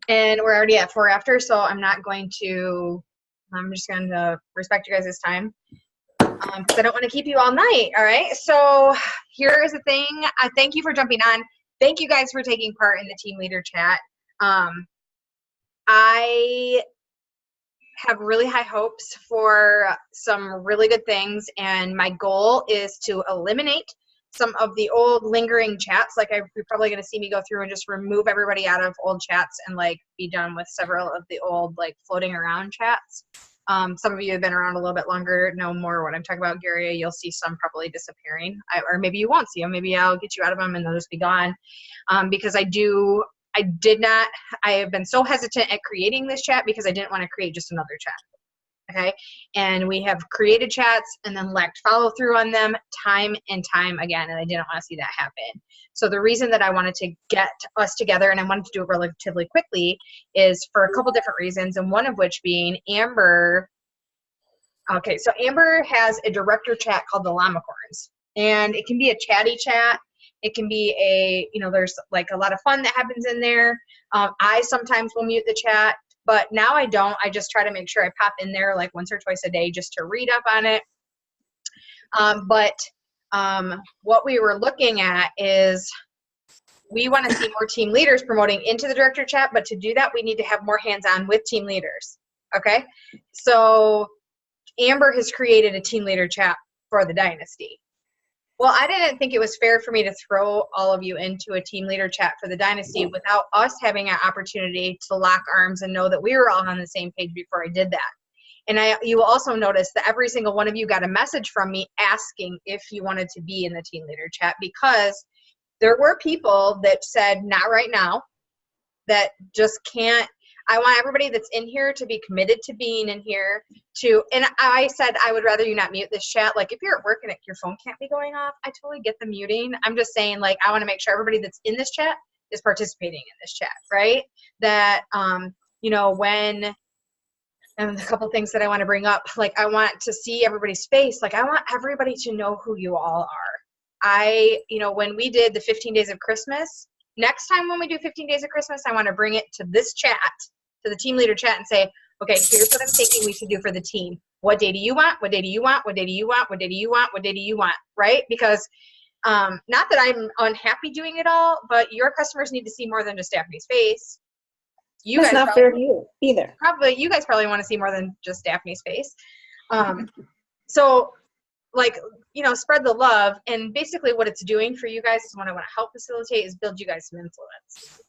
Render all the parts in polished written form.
And we're already at 4 after, so I'm just going to respect you guys' time. Because I don't want to keep you all night, all right? So here is the thing. Thank you for jumping on. Thank you guys for taking part in the team leader chat. I have really high hopes for some really good things, and my goal is to eliminate some of the old lingering chats. Like, you're probably going to see me go through and just remove everybody out of old chats and like be done with several of the old like floating around chats. Some of you have been around a little bit longer, know more what I'm talking about, Gary. You'll see some probably disappearing, or maybe you won't see them. Maybe I'll get you out of them and they'll just be gone. Because I have been so hesitant at creating this chat because I didn't want to create just another chat. Okay. And we have created chats and then lacked follow through on them time and time again. And I didn't want to see that happen. So the reason that I wanted to get us together, and I wanted to do it relatively quickly, is for a couple different reasons. And one of which being Amber. Okay. So Amber has a director chat called the Llamacorns, and it can be a chatty chat. It can be there's like a lot of fun that happens in there. I sometimes will mute the chat, but now I don't. I just try to make sure I pop in there like once or twice a day just to read up on it. What we were looking at is we want to see more team leaders promoting into the director chat, but to do that, we need to have more hands-on with team leaders. Okay. So Amber has created a team leader chat for the Dynasty. Well, I didn't think it was fair for me to throw all of you into a team leader chat for the Dynasty without us having an opportunity to lock arms and know that we were all on the same page before I did that. And you will also notice that every single one of you got a message from me asking if you wanted to be in the team leader chat, because there were people that said, not right now, that just can't. I want everybody that's in here to be committed to being in here and I said, I would rather you not mute this chat. Like, if you're at work and your phone can't be going off, I totally get the muting. I'm just saying, like, I want to make sure everybody that's in this chat is participating in this chat, right? That, and a couple things that I want to bring up, like, I want to see everybody's face. Like, I want everybody to know who you all are. When we did the 15 days of Christmas, next time when we do 15 days of Christmas, I want to bring it to this chat, to the team leader chat, and say, okay, here's what I'm thinking we should do for the team. What day do you want? What day do you want? What day do you want? What day do you want? What day do you want? Right? Because not that I'm unhappy doing it all, but your customers need to see more than just Daphne's face. That's not fair to you either. You guys probably want to see more than just Daphne's face. So, like, spread the love. And basically what it's doing for you guys is what I want to help facilitate is build you guys some influence.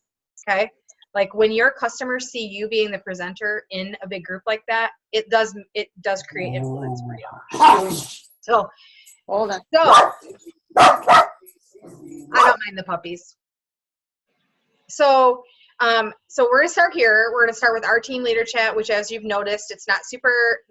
Okay? Like, when your customers see you being the presenter in a big group like that, it does create influence for you. So, hold on. So, I don't mind the puppies. So we're going to start here. We're going to start with our team leader chat, which, as you've noticed, it's not super.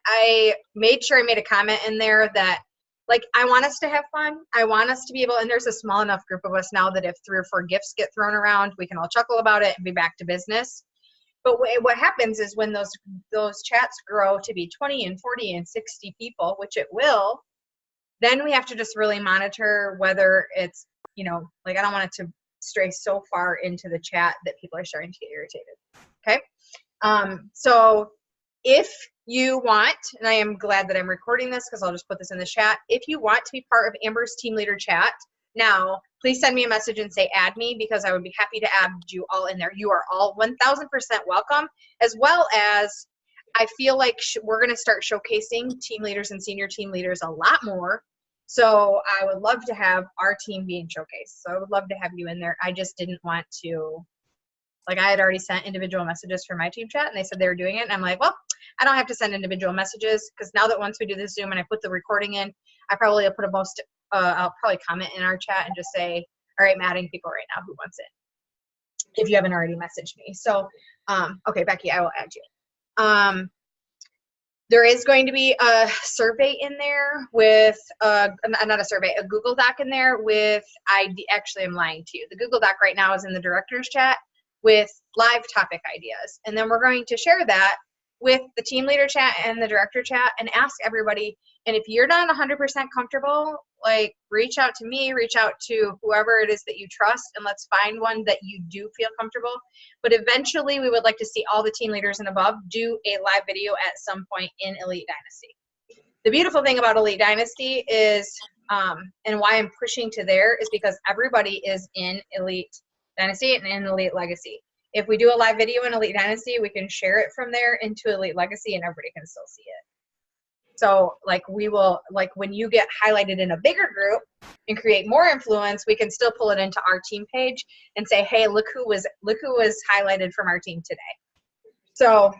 I made sure I made a comment in there that, like, I want us to have fun. I want us to be able, and there's a small enough group of us now that if 3 or 4 gifts get thrown around, we can all chuckle about it and be back to business. But what happens is when those chats grow to be 20 and 40 and 60 people, which it will, then we have to just really monitor whether it's, like, I don't want it to stray so far into the chat that people are starting to get irritated. Okay. So if you want, and I am glad that I'm recording this because I'll just put this in the chat. If you want to be part of Amber's team leader chat now, please send me a message and say add me, because I would be happy to add you all in there. You are all 1000% welcome, as well as I feel like we're going to start showcasing team leaders and senior team leaders a lot more. So I would love to have our team being showcased. So I would love to have you in there. I just didn't want to, like, I had already sent individual messages for my team chat and they said they were doing it. And I'm like, well, I don't have to send individual messages, because now that once we do this Zoom and I put the recording in, I probably will put I'll probably comment in our chat and just say, all right, I'm adding people right now, who wants it? If you haven't already messaged me. So, okay, Becky, I will add you. There is going to be a survey in there with, not a survey, a Google Doc in there with, actually, I'm lying to you. The Google Doc right now is in the director's chat with live topic ideas. And then we're going to share that with the team leader chat and the director chat and ask everybody, And if you're not 100% comfortable, like reach out to me, reach out to whoever it is that you trust, and let's find one that you do feel comfortable. But eventually we would like to see all the team leaders and above do a live video at some point in Elite Dynasty. The beautiful thing about Elite Dynasty is, and why I'm pushing to there, is because everybody is in Elite Dynasty and in Elite Legacy. If we do a live video in Elite Dynasty, we can share it from there into Elite Legacy and everybody can still see it. So like we will, like when you get highlighted in a bigger group and create more influence, we can still pull it into our team page and say, hey, look who was highlighted from our team today. So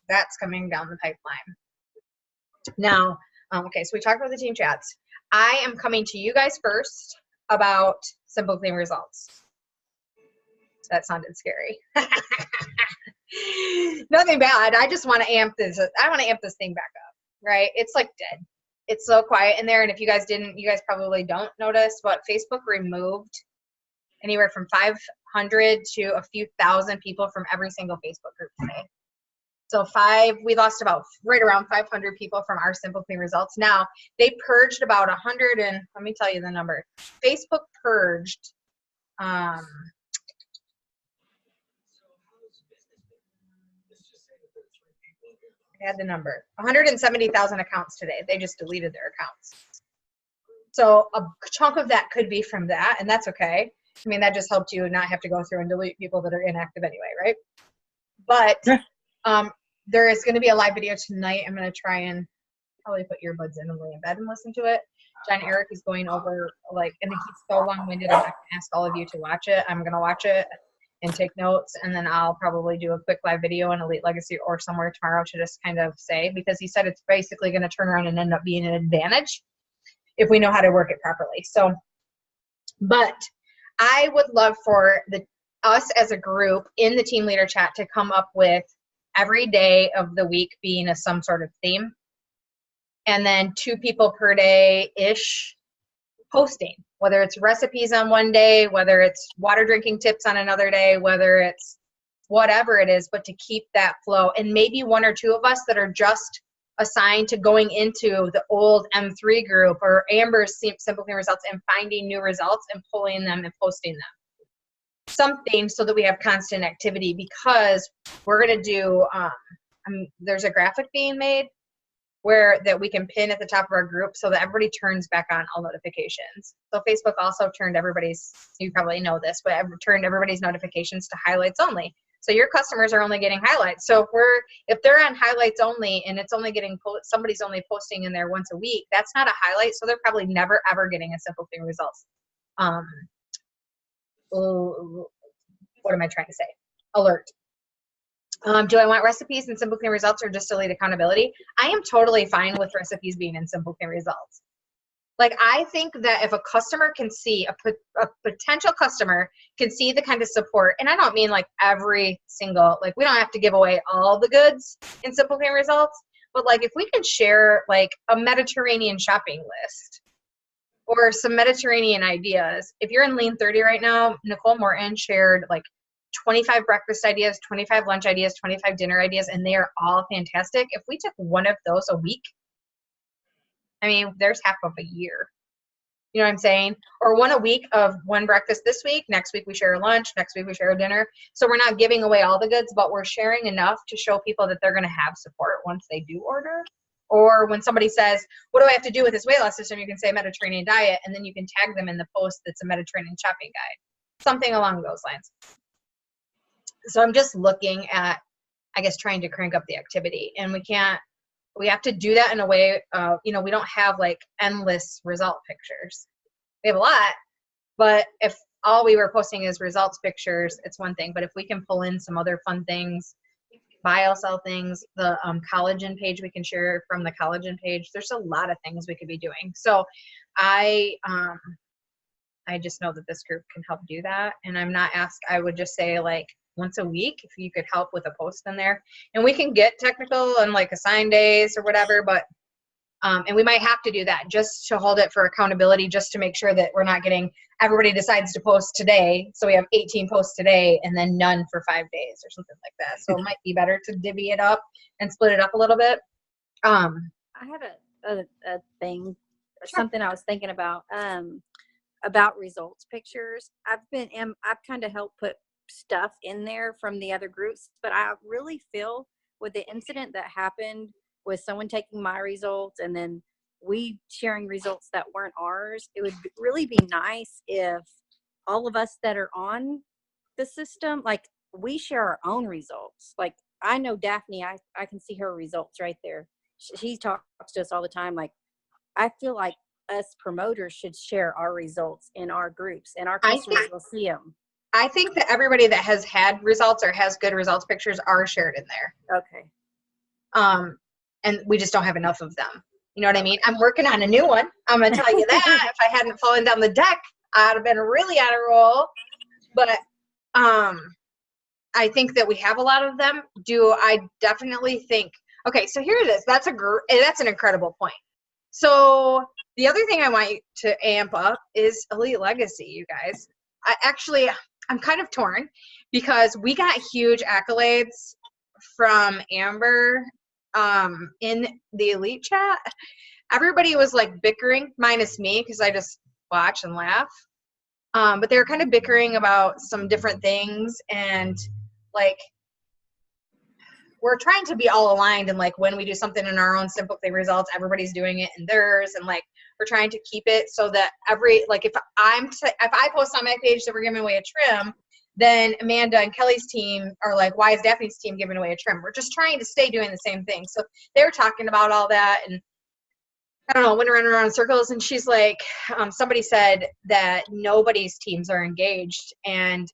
that's coming down the pipeline. Now, okay, so we talked about the team chats. I am coming to you guys first about Simple Clean Results. That sounded scary. Nothing bad. I just want to amp this. I want to amp this thing back up. Right? It's like dead. It's so quiet in there. And if you guys didn't, you guys probably don't notice, but Facebook removed anywhere from 500 to a few thousand people from every single Facebook group today. So we lost about right around 500 people from our Simple Clean Results. Now they purged about 100 and let me tell you the number. Facebook purged, I had the number, 170,000 accounts today. They just deleted their accounts. So a chunk of that could be from that, and that's okay. I mean, that just helped you not have to go through and delete people that are inactive anyway, right? But there is going to be a live video tonight. I'm going to try and probably put earbuds in and lay in bed and listen to it. John Eric is going over, like, and he's so long-winded, I'm not going to ask all of you to watch it. I'm going to watch it and take notes, and then I'll probably do a quick live video in Elite Legacy or somewhere tomorrow to just kind of say, because he said it's basically going to turn around and end up being an advantage if we know how to work it properly. So, but I would love for us as a group in the team leader chat to come up with every day of the week being some sort of theme, and then 2 people per day-ish posting, whether it's recipes on one day, whether it's water drinking tips on another day, whether it's whatever it is, but to keep that flow. And maybe 1 or 2 of us that are just assigned to going into the old M3 group or Amber's Simple Clean Results and finding new results and pulling them and posting them. Something so that we have constant activity, because we're going to do, there's a graphic being made that we can pin at the top of our group so that everybody turns back on all notifications. So Facebook also turned everybody's, you probably know this, but turned everybody's notifications to highlights only. So your customers are only getting highlights. So if they're on highlights only and it's only getting, somebody's only posting in there once a week, that's not a highlight. So they're probably never ever getting a Simple Clean Results. What am I trying to say? Alert. Do I want recipes and Simple Clean Results or just Elite Accountability? I am totally fine with recipes being in Simple Clean Results. Like, I think that if a customer can see, a potential customer can see the kind of support, and I don't mean like every single, like we don't have to give away all the goods in Simple Clean Results, but like if we can share like a Mediterranean shopping list or some Mediterranean ideas. If you're in Lean 30 right now, Nicole Morton shared like 25 breakfast ideas, 25 lunch ideas, 25 dinner ideas, and they are all fantastic. If we took one of those a week, I mean, there's half of a year. You know what I'm saying? Or one a week of one breakfast this week. Next week we share a lunch. Next week we share a dinner. So we're not giving away all the goods, but we're sharing enough to show people that they're going to have support once they do order. Or when somebody says, what do I have to do with this weight loss system? You can say Mediterranean diet, and then you can tag them in the post that's a Mediterranean shopping guide. Something along those lines. So I'm just looking at, I guess, trying to crank up the activity. And we have to do that in a way, we don't have like endless result pictures. We have a lot, but if all we were posting is results pictures, it's one thing. But if we can pull in some other fun things, buy, sell things, the collagen page we can share from the collagen page. There's a lot of things we could be doing. So I just know that this group can help do that. And I'm not asked, I would just say like once a week, if you could help with a post in there. And we can get technical and like assign days or whatever, but and we might have to do that just to hold it for accountability, just to make sure that we're not getting, everybody decides to post today. So we have 18 posts today and then none for 5 days or something like that. So it might be better to divvy it up and split it up a little bit. I had a thing, Sure. something I was thinking about results pictures. I've kind of helped put stuff in there from the other groups, but I really feel with the incident that happened with someone taking my results and then we sharing results that weren't ours, it would really be nice if all of us that are on the system, like we share our own results. Like I know Daphne, I can see her results right there. She talks to us all the time. Like I feel like us promoters should share our results in our groups and our customers will see them. I think that everybody that has had results or has good results pictures are shared in there. Okay. And we just don't have enough of them. You know what I mean? I'm working on a new one. I'm going to tell you that. If I hadn't fallen down the deck, I'd have been really on a roll. But I think that we have a lot of them. I definitely think, okay, so here it is. That's an incredible point. So the other thing I want you to amp up is Elite Legacy, you guys. I'm kind of torn because we got huge accolades from Amber in the Elite chat. Everybody was like bickering, minus me, because I just watch and laugh. But they were kind of bickering about some different things, and like we're trying to be all aligned, and like when we do something in our own Simple Thing results, everybody's doing it in theirs, and like we're trying to keep it so that if I post on my page that we're giving away a trim, then Amanda and Kelly's team are like, why is Daphne's team giving away a trim? We're just trying to stay doing the same thing. So they were talking about all that, and I don't know, went around in circles, and she's like, somebody said that nobody's teams are engaged, and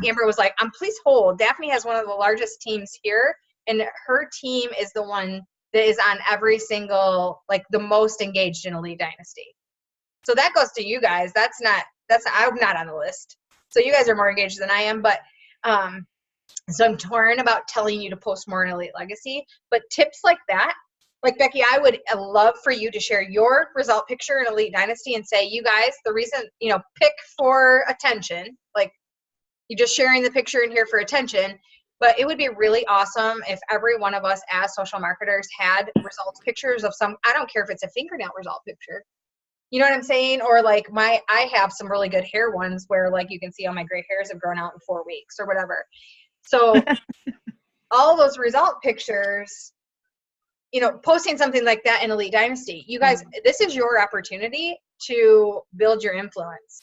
Amber was like, please hold. Daphne has one of the largest teams here, and her team is the one that is on every single, like the most engaged in Elite Dynasty. So that goes to you guys. I'm not on the list. So you guys are more engaged than I am, but so I'm torn about telling you to post more in Elite Legacy, but tips like that, like Becky, I would love for you to share your result picture in Elite Dynasty and say, you guys, the reason, pick for attention, like you're just sharing the picture in here for attention, but it would be really awesome if every one of us as social marketers had results pictures of I don't care if it's a fingernail result picture. You know what I'm saying? Or like I have some really good hair ones where like you can see all my gray hairs have grown out in 4 weeks or whatever. So all those result pictures, posting something like that in Elite Dynasty, you guys, this is your opportunity to build your influence.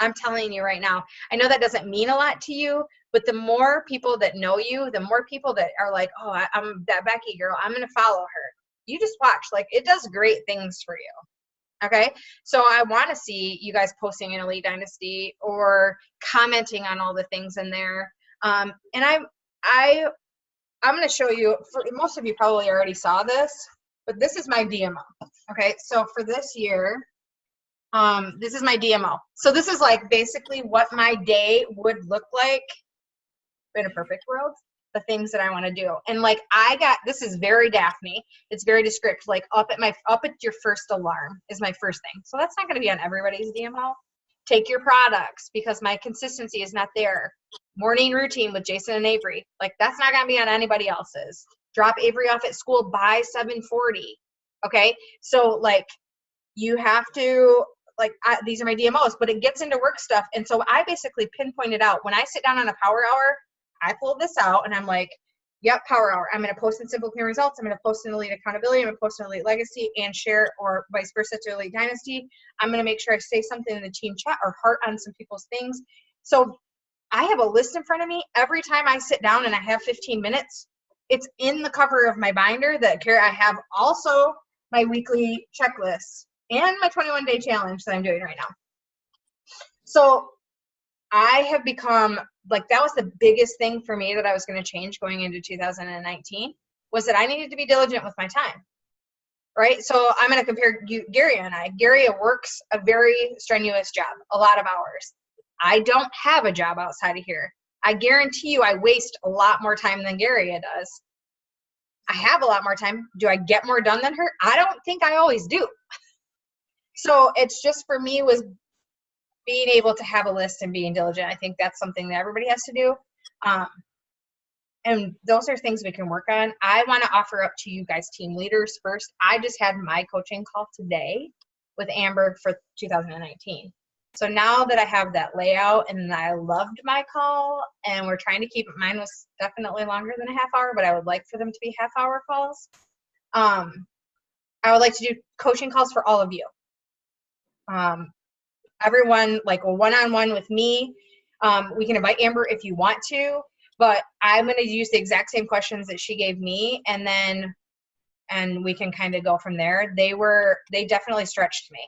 I'm telling you right now. I know that doesn't mean a lot to you, but the more people that know you, the more people that are like, oh, I'm that Becky girl, I'm going to follow her. You just watch. Like, it does great things for you. Okay? So I want to see you guys posting in Elite Dynasty or commenting on all the things in there. And I'm going to show you, most of you probably already saw this, but this is my DMO. Okay? So for this year, this is my DMO. So this is like basically what my day would look like in a perfect world, the things that I want to do. And like this is very Daphne. It's very descriptive, like up at your first alarm is my first thing. So that's not going to be on everybody's DMO. Take your products because my consistency is not there. Morning routine with Jason and Avery. Like that's not going to be on anybody else's. Drop Avery off at school by 7:40. Okay. So like you have to, these are my DMOs, but it gets into work stuff. And so I basically pinpointed out when I sit down on a power hour, I pull this out and I'm like, yep, power hour. I'm going to post in Simple Clean Results. I'm going to post in Elite Accountability. I'm going to post in Elite Legacy and share, or vice versa to Elite Dynasty. I'm going to make sure I say something in the team chat or heart on some people's things. So I have a list in front of me. Every time I sit down and I have 15 minutes, it's in the cover of my binder that I have also my weekly checklist and my 21-day challenge that I'm doing right now. So I have become, that was the biggest thing for me that I was going to change going into 2019 was that I needed to be diligent with my time, right? So I'm going to compare Gary and I. Gary works a very strenuous job, a lot of hours. I don't have a job outside of here. I guarantee you I waste a lot more time than Gary does. I have a lot more time. Do I get more done than her? I don't think I always do. So it's just for me was being able to have a list and being diligent. I think that's something that everybody has to do. and those are things we can work on. I want to offer up to you guys team leaders first. I just had my coaching call today with Amber for 2019. So now that I have that layout and I loved my call and we're trying to keep it, mine was definitely longer than a half hour, but I would like for them to be half-hour calls. I would like to do coaching calls for all of you. Everyone, like a one-on-one with me. We can invite Amber if you want to, but I'm going to use the exact same questions that she gave me, and we can kind of go from there. They definitely stretched me.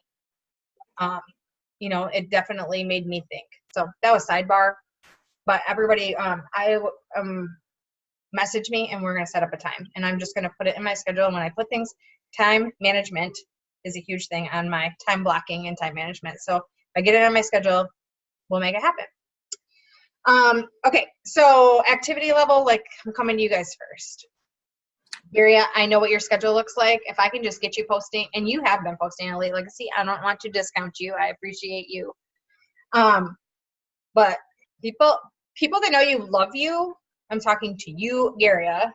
You know, it definitely made me think. So that was sidebar, but everybody, message me and we're going to set up a time, and I'm just going to put it in my schedule. And when I put things, time management is a huge thing on my time blocking and time management. So if I get it on my schedule, we'll make it happen. Okay, so activity level, like I'm coming to you guys first. Maria, I know what your schedule looks like. If I can just get you posting, and you have been posting Elite Legacy, I don't want to discount you. I appreciate you. But people that know you love you, I'm talking to you, Garia.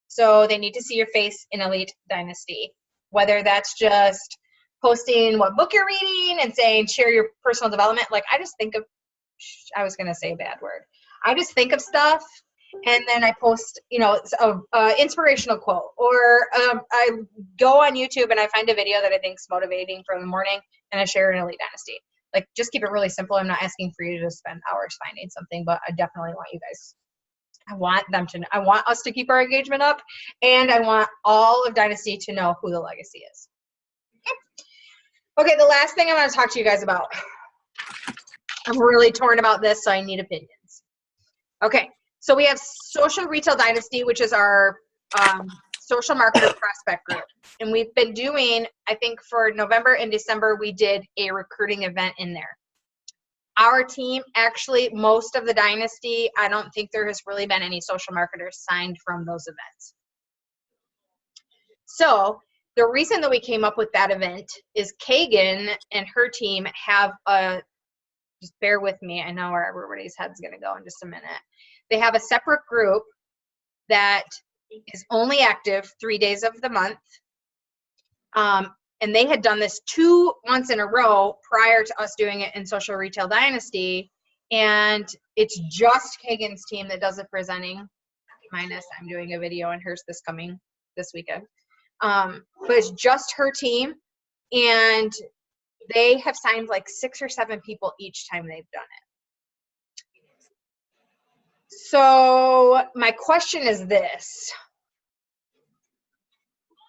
So they need to see your face in Elite Dynasty. Whether that's just posting what book you're reading and saying share your personal development. Like I just think of, I was going to say a bad word. I just think of stuff and then I post, you know, a inspirational quote, or I go on YouTube and I find a video that I think is motivating for the morning and I share it in Elite Dynasty. Like just keep it really simple. I'm not asking for you to spend hours finding something, but I definitely want you guys, I want us to keep our engagement up, and I want all of Dynasty to know who the legacy is. Okay, the last thing I want to talk to you guys about. I'm really torn about this, so I need opinions. Okay, so we have Social Retail Dynasty, which is our social marketer prospect group. And we've been doing, I think for November and December, we did a recruiting event in there. Our team, actually, most of the Dynasty, I don't think there has really been any social marketers signed from those events. So the reason that we came up with that event is Kagan and her team have a, just bear with me, I know where everybody's head's gonna go in just a minute. They have a separate group that is only active 3 days of the month. And they had done this 2 months in a row prior to us doing it in Social Retail Dynasty. And it's just Kagan's team that does the presenting, minus I'm doing a video and hers this weekend. But it's just her team. And they have signed like 6 or 7 people each time they've done it. So my question is this.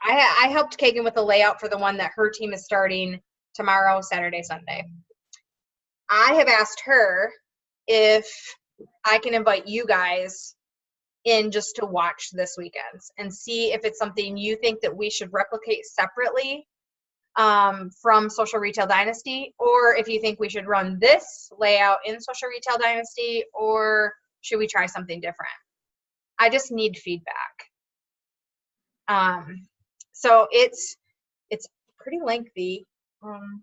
I helped Kagan with the layout for the one that her team is starting tomorrow, Saturday, Sunday. I have asked her if I can invite you guys in just to watch this weekend and see if it's something you think that we should replicate separately from Social Retail Dynasty, or if you think we should run this layout in Social Retail Dynasty, or should we try something different? I just need feedback. So it's pretty lengthy. I don't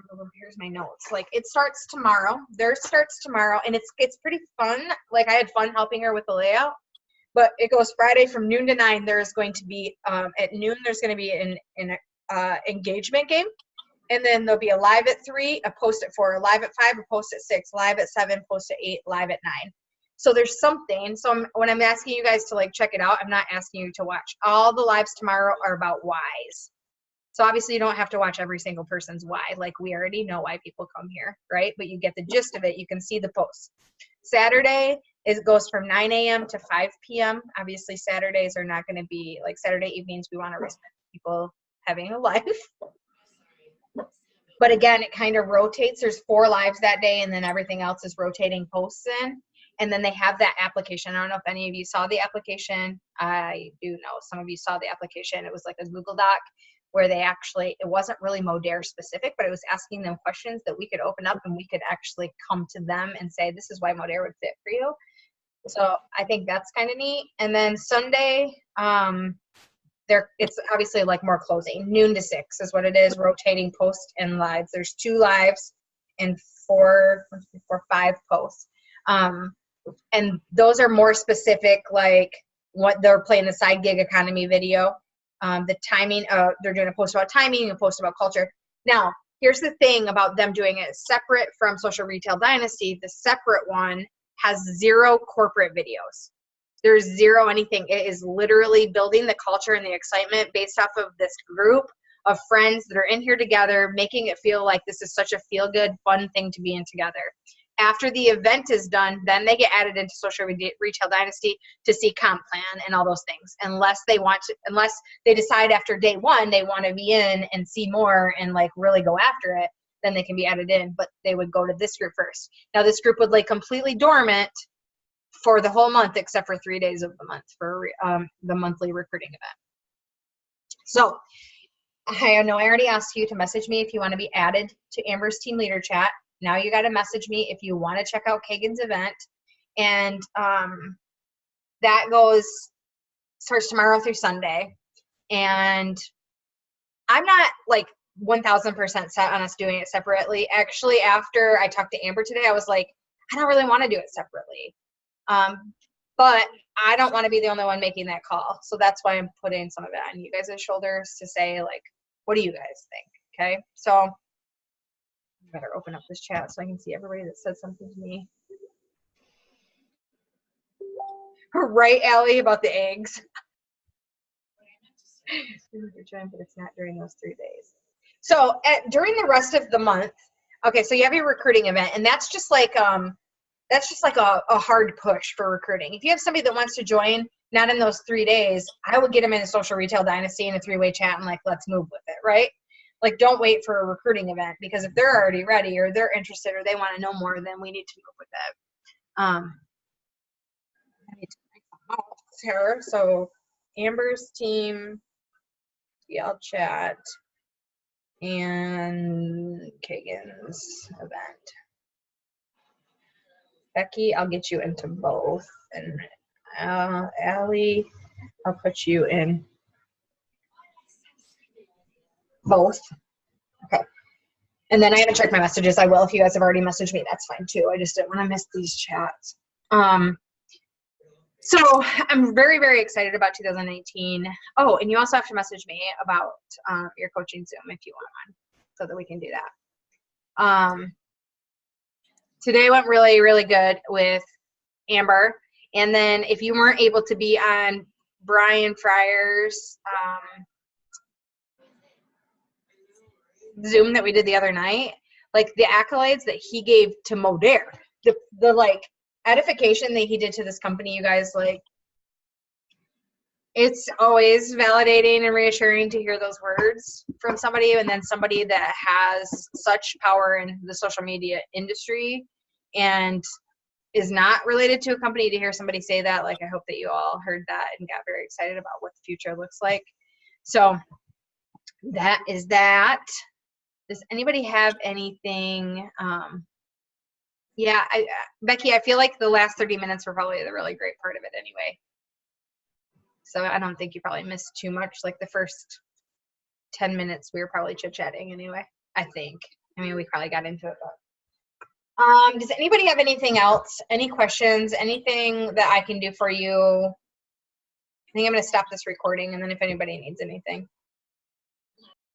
remember. Here's my notes. Like it starts tomorrow. Theirs starts tomorrow, and it's pretty fun. Like I had fun helping her with the layout. But it goes Friday from noon to 9. There's going to be at noon. There's going to be an engagement game, and then there'll be a live at 3, a post at 4, a live at 5, a post at 6, live at 7, post at 8, live at 9. So there's something. So when I'm asking you guys to like check it out, I'm not asking you to watch. All the lives tomorrow are about whys. So obviously you don't have to watch every single person's why. Like we already know why people come here, right? But you get the gist of it. You can see the posts. Saturday, it goes from 9 a.m. to 5 p.m. Obviously Saturdays are not going to be like Saturday evenings. We want to respect people having a life. But again, it kind of rotates. There's 4 lives that day, and then everything else is rotating posts in. And then they have that application. I don't know if any of you saw the application. I do know some of you saw the application. It was like a Google Doc where they actually, it wasn't really Modere specific, but it was asking them questions that we could open up and we could actually come to them and say, this is why Modere would fit for you. So I think that's kind of neat. And then Sunday, it's obviously like more closing. Noon to 6 is what it is, rotating posts and lives. There's 2 lives and 5 posts. And those are more specific, like what they're playing the side gig economy video. The timing, they're doing a post about timing, a post about culture. Now, here's the thing about them doing it separate from Social Retail Dynasty. The separate one has 0 corporate videos. There's 0 anything. It is literally building the culture and the excitement based off of this group of friends that are in here together, making it feel like this is such a feel-good, fun thing to be in together. After the event is done, then they get added into Social Retail Dynasty to see comp plan and all those things. Unless they decide after day 1 they want to be in and see more and like really go after it, then they can be added in. But they would go to this group first. Now this group would lay completely dormant for the whole month except for 3 days of the month for the monthly recruiting event. So I know I already asked you to message me if you want to be added to Amber's Team Leader Chat. Now you got to message me if you want to check out Kagan's event. And that starts tomorrow through Sunday. And I'm not like 1000% set on us doing it separately. Actually, after I talked to Amber today, I was like, I don't really want to do it separately. But I don't want to be the only one making that call. So that's why I'm putting some of it on you guys' shoulders to say, like, what do you guys think? Okay. So I better open up this chat so I can see everybody that said something to me. Right, Allie, about the eggs. But it's not during those 3 days. So during the rest of the month, okay, so you have your recruiting event, and that's just like a hard push for recruiting. If you have somebody that wants to join, not in those 3 days, I would get them in a Social Retail Dynasty in a 3-way chat and like, let's move with it, right? Like, don't wait for a recruiting event, because if they're already ready or they're interested or they want to know more, then we need to move with that. I need to make some notes here. So Amber's team, TL chat, and Kagan's event. Becky, I'll get you into both. And Allie, I'll put you in both. Okay. And then I haven't checked my messages. I will. If you guys have already messaged me, that's fine too. I just didn't want to miss these chats. So I'm very, very excited about 2019. Oh, and you also have to message me about your coaching Zoom if you want one, so that we can do that. Today went really, really good with Amber. And then if you weren't able to be on Brian Fryer's Zoom that we did the other night, like the accolades that he gave to Modere, the like edification that he did to this company, you guys, like, it's always validating and reassuring to hear those words from somebody, and then somebody that has such power in the social media industry and is not related to a company, to hear somebody say that. Like, I hope that you all heard that and got very excited about what the future looks like. So that is that. Does anybody have anything? Yeah, Becky, I feel like the last 30 minutes were probably the really great part of it anyway. So I don't think you probably missed too much. Like the first 10 minutes, we were probably chit-chatting anyway, I think. I mean, we probably got into it, but. Does anybody have anything else? Any questions? Anything that I can do for you? I think I'm going to stop this recording, and then if anybody needs anything.